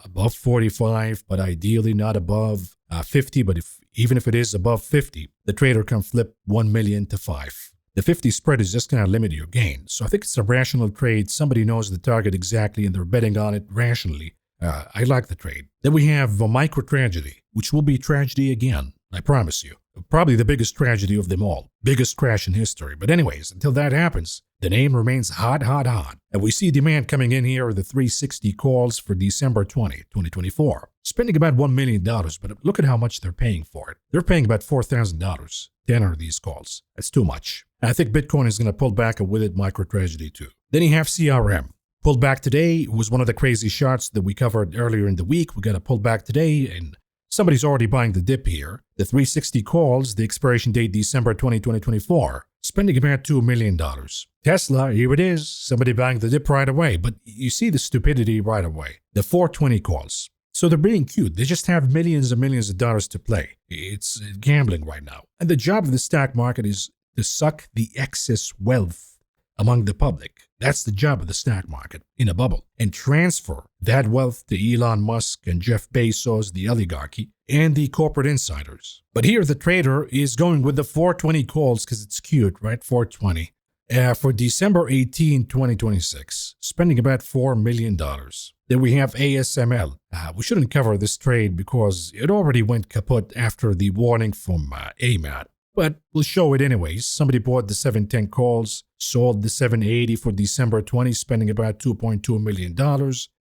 above 45, but ideally not above 50. But even if it is above 50, the trader can flip 1 million to 5. The 50 spread is just going to limit your gain. So I think it's a rational trade. Somebody knows the target exactly and they're betting on it rationally. I like the trade. Then we have a micro tragedy, which will be tragedy again. I promise you. Probably the biggest tragedy of them all. Biggest crash in history. But anyways, until that happens, The name remains hot, hot, hot. And we see demand coming in here, the 360 calls for December 20, 2024. Spending about $1 million, but look at how much they're paying for it. They're paying about $4,000 to enter these calls. That's too much. And I think Bitcoin is going to pull back, and with it, MicroTrageedy too. Then you have CRM. Pulled back today was one of the crazy shots that we covered earlier in the week. We got a pullback today, and somebody's already buying the dip here. The 360 calls, the expiration date December 20, 2024. Spending about $2 million. Tesla, here it is. Somebody buying the dip right away. But you see the stupidity right away. The 420 calls. So they're being cute. They just have millions and millions of dollars to play. It's gambling right now. And the job of the stock market is to suck the excess wealth among the public. That's the job of the stock market in a bubble. And transfer that wealth to Elon Musk and Jeff Bezos, the oligarchy, and the corporate insiders. But here the trader is going with the 420 calls because it's cute, right? 420. For December 18, 2026, spending about $4 million. Then we have ASML. We shouldn't cover this trade because it already went kaput after the warning from AMAT. But we'll show it anyways. Somebody bought the 710 calls, sold the 780 for December 20, spending about $2.2 million.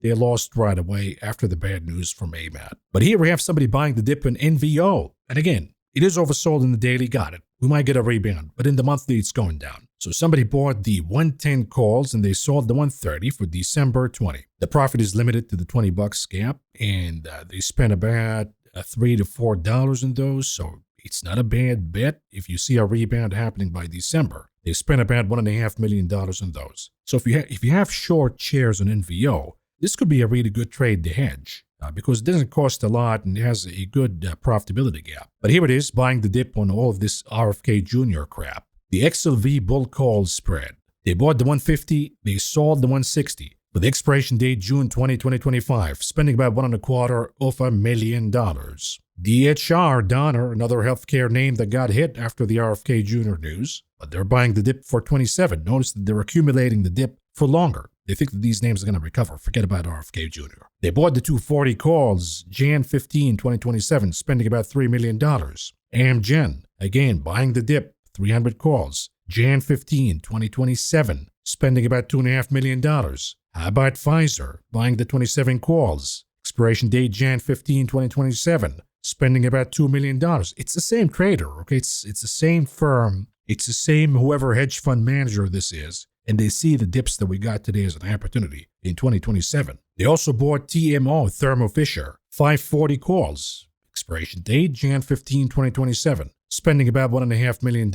They lost right away after the bad news from AMAT. But here we have somebody buying the dip in NVO. And again, it is oversold in the daily, got it. We might get a rebound, but in the monthly, it's going down. So somebody bought the 110 calls and they sold the 130 for December 20. The profit is limited to the $20 gap, and they spent about $3 to $4 in those. So it's not a bad bet if you see a rebound happening by December. They spent about $1.5 million on those. So if you have short shares on NVO, this could be a really good trade to hedge because it doesn't cost a lot and it has a good profitability gap. But here it is, buying the dip on all of this RFK Jr. crap. The XLV bull call spread. They bought the 150, they sold the 160. With the expiration date June 20, 2025, spending about $1.25 million. DHR Donner, another healthcare name that got hit after the RFK Jr. news, but they're buying the dip for 27. Notice that they're accumulating the dip for longer. They think that these names are going to recover. Forget about RFK Jr. They bought the 240 calls, Jan 15, 2027, spending about $3 million. Amgen, again, buying the dip, 300 calls, Jan 15, 2027, spending about $2.5 million. How about Pfizer, buying the 27 calls, expiration date Jan 15, 2027, spending about $2 million. It's the same trader, okay? It's the same firm. It's the same whoever hedge fund manager this is. And they see the dips that we got today as an opportunity in 2027. They also bought TMO, Thermo Fisher, 540 calls, expiration date Jan 15, 2027, spending about $1.5 million.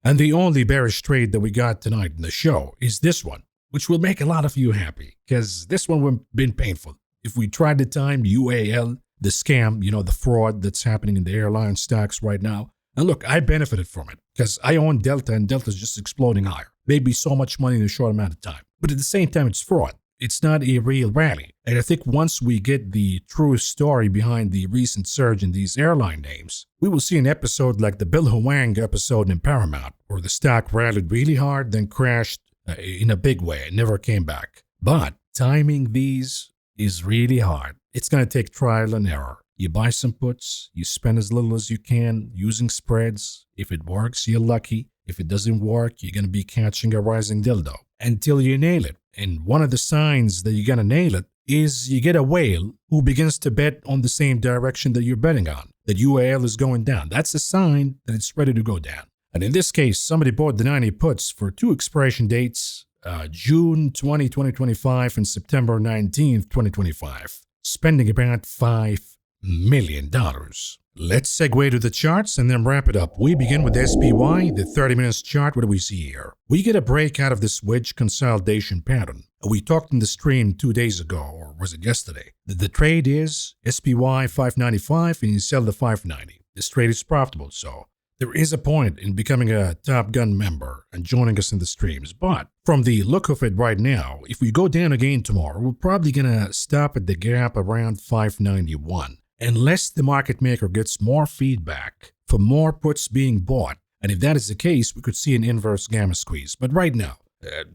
And the only bearish trade that we got tonight in the show is this one, which will make a lot of you happy because this one would have been painful. If we tried to time UAL, the scam, the fraud that's happening in the airline stocks right now. And look, I benefited from it because I own Delta and Delta's just exploding higher. Maybe so much money in a short amount of time. But at the same time, it's fraud. It's not a real rally. And I think once we get the true story behind the recent surge in these airline names, we will see an episode like the Bill Huang episode in Paramount, where the stock rallied really hard, then crashed in a big way and never came back. But timing these is really hard. It's going to take trial and error. You buy some puts, you spend as little as you can using spreads. If it works, you're lucky. If it doesn't work, you're going to be catching a rising dildo until you nail it. And one of the signs that you're going to nail it is you get a whale who begins to bet on the same direction that you're betting on, that UAL is going down. That's a sign that it's ready to go down. And in this case, somebody bought the 90 puts for two expiration dates, June 20, 2025 and September 19, 2025, spending about $5 million. Let's segue to the charts and then wrap it up. We begin with SPY, the 30 minutes chart. What do we see here? We get a break out of this wedge consolidation pattern. We talked in the stream 2 days ago, or was it yesterday? The trade is SPY 595 and you sell the 590. This trade is profitable, so there is a point in becoming a Top Gun member and joining us in the streams. But from the look of it right now, if we go down again tomorrow, we're probably going to stop at the gap around 591. Unless the market maker gets more feedback for more puts being bought. And if that is the case, we could see an inverse gamma squeeze. But right now,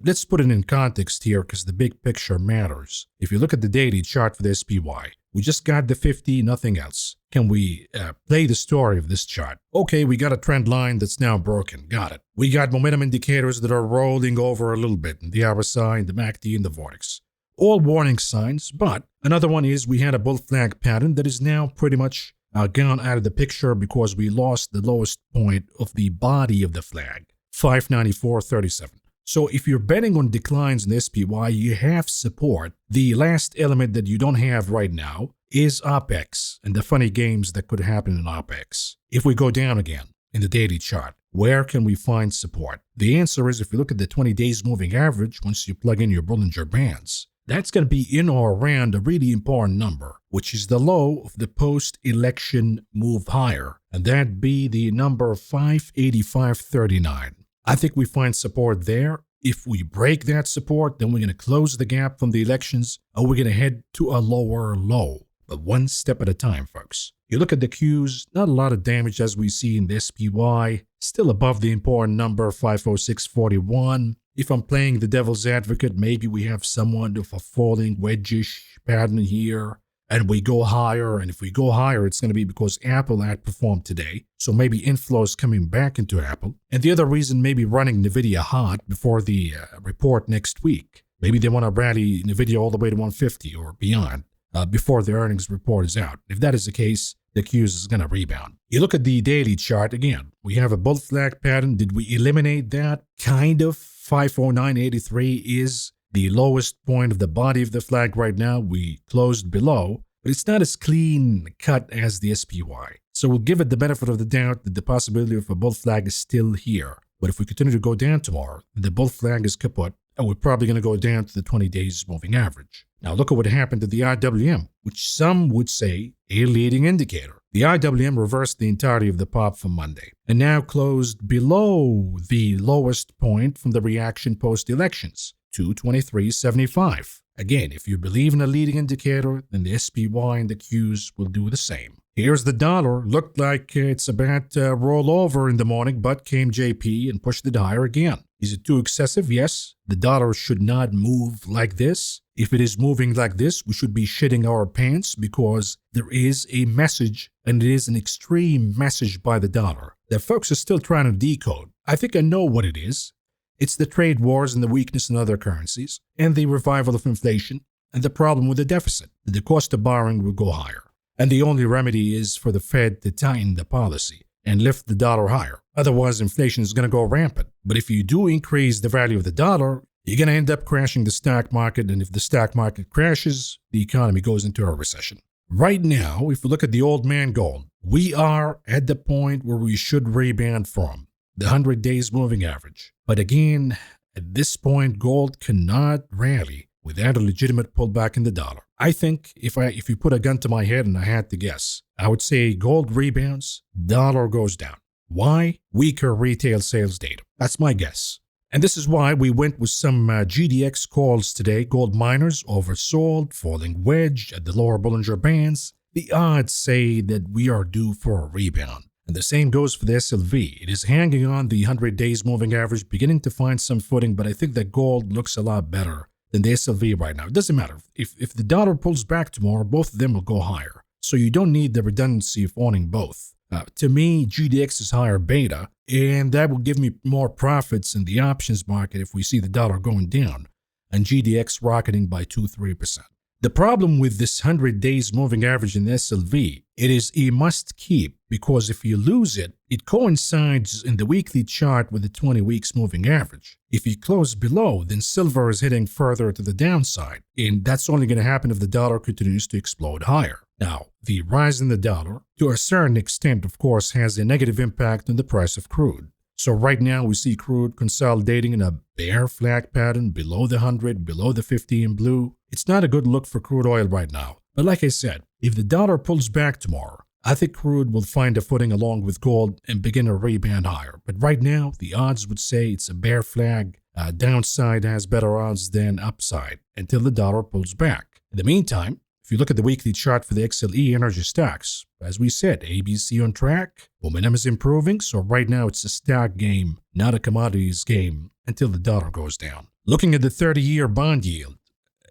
let's put it in context here because the big picture matters. If you look at the daily chart for the SPY, We just got the 50, nothing else. Can we play the story of this chart? Okay, we got a trend line that's now broken. Got it. We got momentum indicators that are rolling over a little bit in the RSI, and the MACD, and the Vortex. All warning signs, but another one is we had a bull flag pattern that is now pretty much gone out of the picture because we lost the lowest point of the body of the flag, 594.37. So if you're betting on declines in SPY, you have support. The last element that you don't have right now is OPEX and the funny games that could happen in OPEX. If we go down again in the daily chart, where can we find support? The answer is if you look at the 20 days moving average, once you plug in your Bollinger Bands, that's going to be in or around a really important number, which is the low of the post-election move higher, and that'd be the number 585.39. I think we find support there. If we break that support, then we're going to close the gap from the elections, or we're going to head to a lower low. But one step at a time, folks. You look at the Qs, not a lot of damage as we see in the SPY, still above the important number 506.41. If I'm playing the devil's advocate, maybe we have somewhat of a falling wedge-ish pattern here, and we go higher, and if we go higher, it's going to be because Apple outperformed today, so maybe inflows coming back into Apple. And the other reason, maybe running NVIDIA hot before the report next week. Maybe they want to rally NVIDIA all the way to 150 or beyond before the earnings report is out. If that is the case, the Qs is going to rebound. You look at the daily chart again. We have a bull flag pattern. Did we eliminate that? Kind of. 509.83 is the lowest point of the body of the flag right now. We closed below, but it's not as clean cut as the SPY. So we'll give it the benefit of the doubt that the possibility of a bull flag is still here. But if we continue to go down tomorrow, the bull flag is kaput, and we're probably going to go down to the 20 days moving average. Now look at what happened to the IWM, which some would say a leading indicator. The IWM reversed the entirety of the pop from Monday and now closed below the lowest point from the reaction post-elections, 223.75. Again, if you believe in a leading indicator, then the SPY and the Qs will do the same. Here's the dollar. Looked like it's about to roll over in the morning, but came JP and pushed it higher again. Is it too excessive? Yes. The dollar should not move like this. If it is moving like this, we should be shitting our pants because there is a message, and it is an extreme message by the dollar that folks are still trying to decode. I think I know what it is. It's the trade wars and the weakness in other currencies, and the revival of inflation, and the problem with the deficit, that the cost of borrowing will go higher. And the only remedy is for the Fed to tighten the policy and lift the dollar higher. Otherwise, inflation is going to go rampant. But if you do increase the value of the dollar, you're going to end up crashing the stock market, and if the stock market crashes, the economy goes into a recession. Right now, if we look at the old man gold, we are at the point where we should rebound from the 100 days moving average. But again, at this point, gold cannot rally without a legitimate pullback in the dollar. I think if you put a gun to my head and I had to guess, I would say gold rebounds, dollar goes down. Why? Weaker retail sales data. That's my guess. And this is why we went with some GDX calls today. Gold miners oversold, falling wedge at the lower Bollinger Bands. The odds say that we are due for a rebound. And the same goes for the SLV. It is hanging on the 100 days moving average, beginning to find some footing, but I think that gold looks a lot better than the SLV right now. It doesn't matter. If the dollar pulls back tomorrow, both of them will go higher. So you don't need the redundancy of owning both. To me, GDX is higher beta, and that will give me more profits in the options market if we see the dollar going down and GDX rocketing by 2-3%. The problem with this 100 days moving average in SLV, it is a must keep, because if you lose it, it coincides in the weekly chart with the 20 weeks moving average. If you close below, then silver is heading further to the downside, and that's only going to happen if the dollar continues to explode higher. Now, the rise in the dollar, to a certain extent, of course, has a negative impact on the price of crude. So right now we see crude consolidating in a bear flag pattern below the 100, below the 50 in blue. It's not a good look for crude oil right now. But like I said, if the dollar pulls back tomorrow, I think crude will find a footing along with gold and begin a rebound higher. But right now, the odds would say it's a bear flag. Downside has better odds than upside until the dollar pulls back. In the meantime, if you look at the weekly chart for the XLE energy stocks, as we said, ABC on track, momentum is improving, so right now it's a stock game, not a commodities game, until the dollar goes down. Looking at the 30-year bond yield,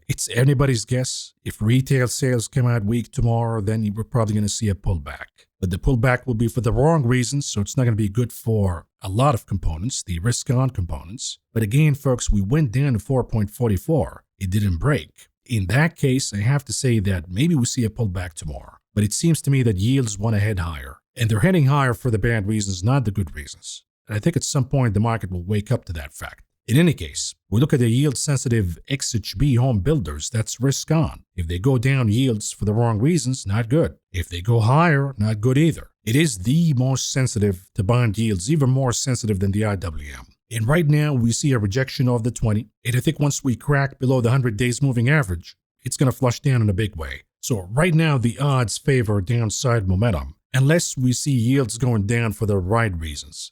it's anybody's guess. If retail sales come out weak tomorrow, then we're probably going to see a pullback. But the pullback will be for the wrong reasons, so it's not going to be good for a lot of components, the risk-on components. But again, folks, we went down to 4.44. It didn't break. In that case, I have to say that maybe we see a pullback tomorrow. But it seems to me that yields want to head higher. And they're heading higher for the bad reasons, not the good reasons. And I think at some point the market will wake up to that fact. In any case, we look at the yield-sensitive XHB home builders, that's risk on. If they go down yields for the wrong reasons, not good. If they go higher, not good either. It is the most sensitive to bond yields, even more sensitive than the IWM. And right now, we see a rejection of the 20. And I think once we crack below the 100 days moving average, it's going to flush down in a big way. So right now, the odds favor downside momentum, unless we see yields going down for the right reasons.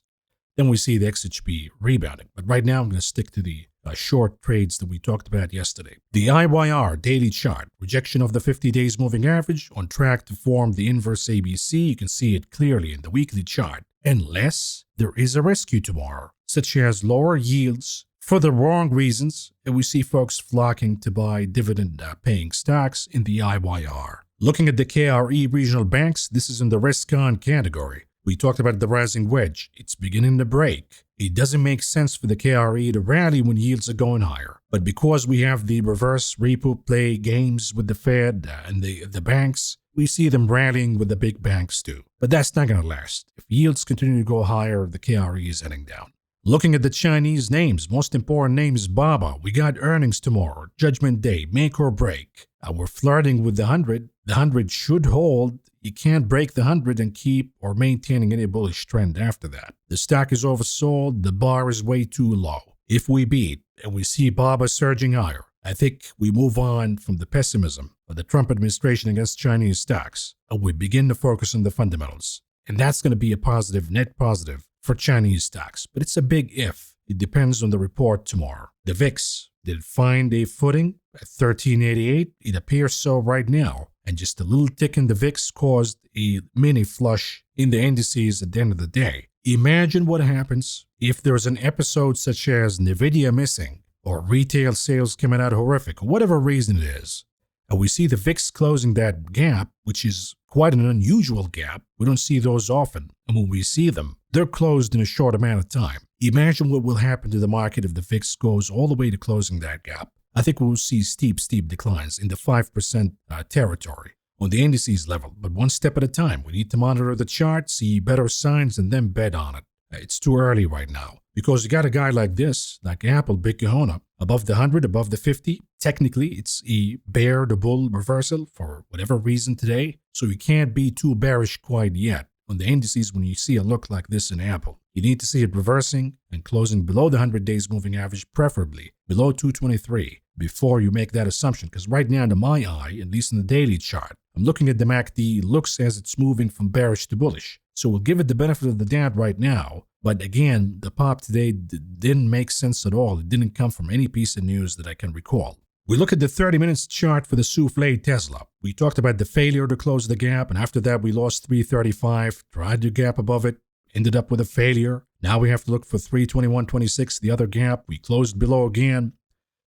Then we see the XHB rebounding. But right now, I'm going to stick to the short trades that we talked about yesterday. The IYR daily chart, rejection of the 50 days moving average, on track to form the inverse ABC. You can see it clearly in the weekly chart. Unless there is a rescue tomorrow, such as lower yields for the wrong reasons, and we see folks flocking to buy dividend-paying stocks in the IYR. Looking at the KRE regional banks, this is in the risk-on category. We talked about the rising wedge. It's beginning to break. It doesn't make sense for the KRE to rally when yields are going higher. But because we have the reverse repo play games with the Fed and the banks, we see them rallying with the big banks too. But that's not going to last. If yields continue to go higher, the KRE is heading down. Looking at the Chinese names, most important name is Baba. We got earnings tomorrow, judgment day, make or break. We're flirting with the 100. The 100 should hold. You can't break the 100 and keep or maintaining any bullish trend after that. The stock is oversold. The bar is way too low. If we beat and we see Baba surging higher, I think we move on from the pessimism of the Trump administration against Chinese stocks and we begin to focus on the fundamentals. And that's going to be a positive, net positive for Chinese stocks. But it's a big if. It depends on the report tomorrow. The VIX, did it find a footing at 1388? It appears so right now. And just a little tick in the VIX caused a mini flush in the indices at the end of the day. Imagine what happens if there's an episode such as Nvidia missing or retail sales coming out horrific, or whatever reason it is. And we see the VIX closing that gap, which is quite an unusual gap. We don't see those often. And when we see them, they're closed in a short amount of time. Imagine what will happen to the market if the VIX goes all the way to closing that gap. I think we'll see steep declines in the 5% territory on the indices level. But one step at a time. We need to monitor the chart, see better signs, and then bet on it. It's too early right now. Because you got a guy like this, like Apple, Big Kahuna, above the 100, above the 50. Technically, it's a bear to bull reversal for whatever reason today. So you can't be too bearish quite yet on the indices when you see a look like this in Apple. You need to see it reversing and closing below the 100 days moving average, preferably below 223, before you make that assumption. Because right now, to my eye, at least in the daily chart, I'm looking at the MACD, looks as it's moving from bearish to bullish. So we'll give it the benefit of the doubt right now. But again, the pop today didn't make sense at all. It didn't come from any piece of news that I can recall. We look at the 30 minutes chart for the souffle Tesla. We talked about the failure to close the gap, and after that we lost 335, tried to gap above it, ended up with a failure. Now we have to look for 321.26, the other gap. We closed below again.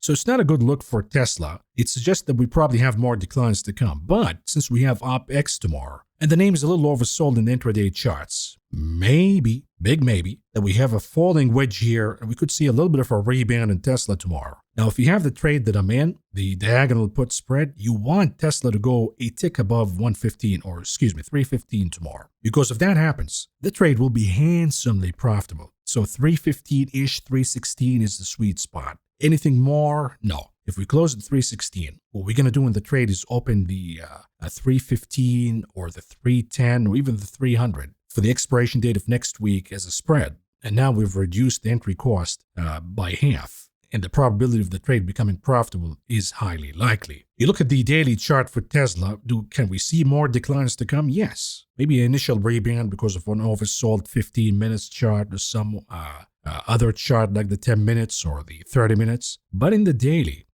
So it's not a good look for Tesla. It suggests that we probably have more declines to come. But since we have OpX tomorrow, and the name is a little oversold in the intraday charts, maybe, big maybe, that we have a falling wedge here and we could see a little bit of a rebound in Tesla tomorrow. Now, if you have the trade that I'm in, the diagonal put spread, you want Tesla to go a tick above 315 tomorrow. Because if that happens, the trade will be handsomely profitable. So 315-ish, 316 is the sweet spot. Anything more? No. If we close at 316, what we're going to do in the trade is open the 315 or the 310 or even the 300 for the expiration date of next week as a spread. And now we've reduced the entry cost by half. And the probability of the trade becoming profitable is highly likely. You look at the daily chart for Tesla. Can we see more declines to come? Yes. Maybe an initial rebound because of an oversold 15 minutes chart or some other chart like the 10 minutes or the 30 minutes. But in the daily,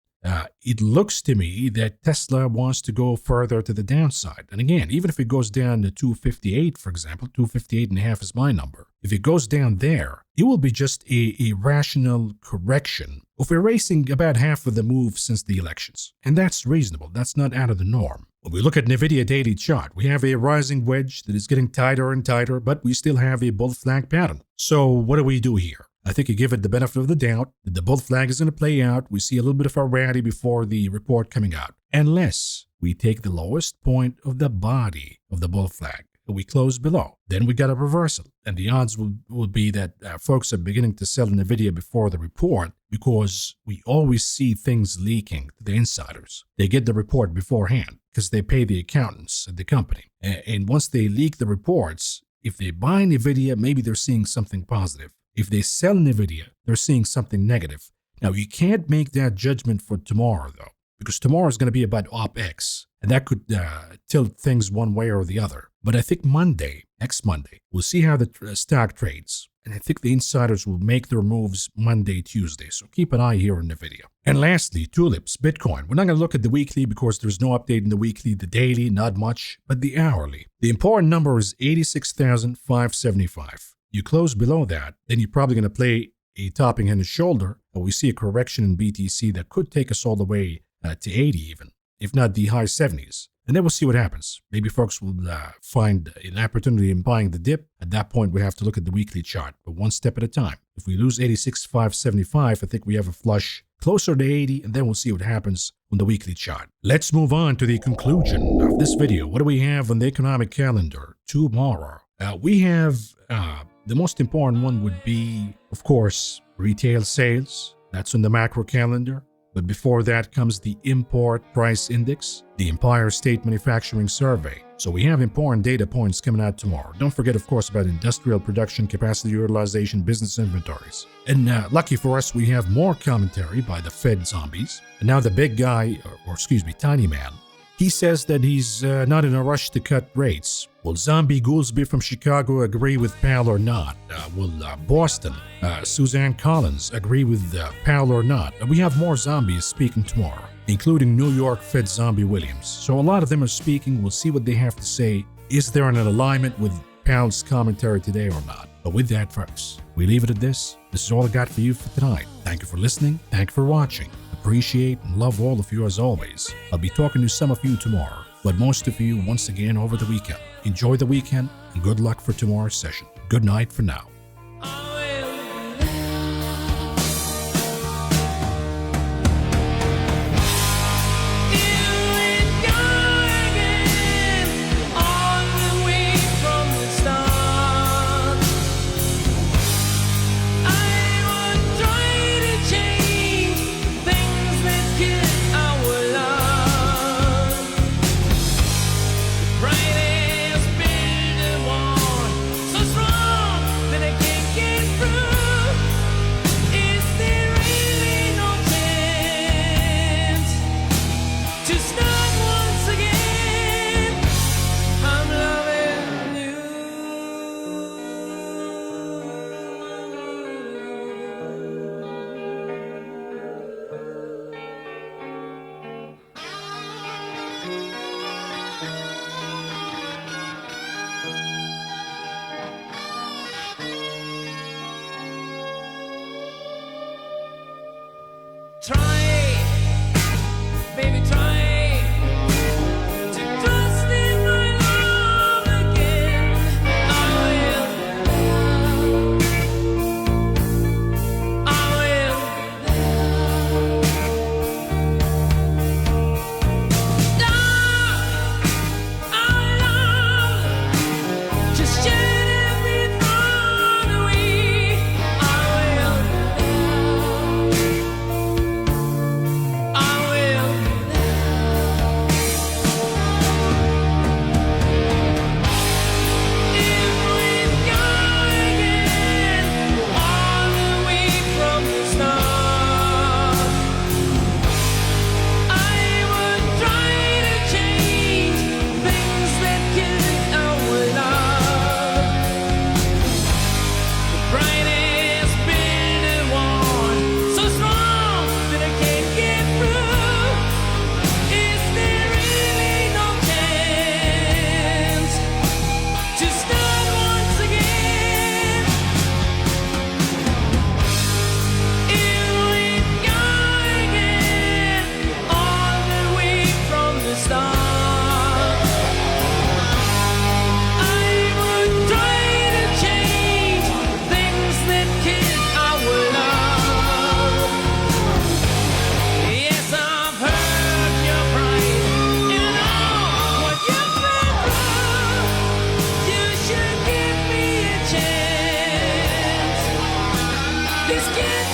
it looks to me that Tesla wants to go further to the downside. And again, even if it goes down to 258, for example, 258.5 is my number. if it goes down there, it will be just a rational correction of erasing about half of the move since the elections. And that's reasonable. That's not out of the norm. When we look at NVIDIA daily chart, we have a rising wedge that is getting tighter and tighter, but we still have a bull flag pattern. So what do we do here? I think you give it the benefit of the doubt that the bull flag is going to play out. We see a little bit of a rally before the report coming out. Unless we take the lowest point of the body of the bull flag and we close below, then we got a reversal. And the odds will be that folks are beginning to sell NVIDIA before the report because we always see things leaking to the insiders. They get the report beforehand because they pay the accountants at the company. And once they leak the reports, if they buy NVIDIA, maybe they're seeing something positive. If they sell NVIDIA, they're seeing something negative. Now, you can't make that judgment for tomorrow, though, because tomorrow is going to be about OpEx, and that could tilt things one way or the other. But I think next Monday, we'll see how the stock trades. And I think the insiders will make their moves Monday, Tuesday. So keep an eye here on NVIDIA. And lastly, tulips, Bitcoin. We're not going to look at the weekly because there's no update in the weekly. The daily, not much, but the hourly. The important number is 86,575. You close below that, then you're probably going to play a topping in the shoulder. But we see a correction in BTC that could take us all the way to 80 even, if not the high 70s. And then we'll see what happens. Maybe folks will find an opportunity in buying the dip. At that point, we have to look at the weekly chart, but one step at a time. If we lose 86,575, I think we have a flush closer to 80, and then we'll see what happens on the weekly chart. Let's move on to the conclusion of this video. What do we have on the economic calendar tomorrow? We have the most important one would be, of course, retail sales. That's on the macro calendar. But before that comes the import price index, the Empire State Manufacturing Survey. So we have important data points coming out tomorrow. Don't forget, of course, about industrial production, capacity utilization, business inventories. And lucky for us, we have more commentary by the Fed zombies. And now the big guy, tiny man, he says that he's not in a rush to cut rates. Will Zombie Goolsby from Chicago agree with Powell or not? Will Boston, Suzanne Collins, agree with Powell or not? We have more zombies speaking tomorrow, including New York Fed zombie Williams. So a lot of them are speaking. We'll see what they have to say. Is there an alignment with Powell's commentary today or not? But with that, folks, we leave it at this. This is all I got for you for tonight. Thank you for listening. Thank you for watching. Appreciate and love all of you as always. I'll be talking to some of you tomorrow, but most of you once again over the weekend. Enjoy the weekend and good luck for tomorrow's session. Good night for now. Try, baby, try to trust in my love again. I will. This kid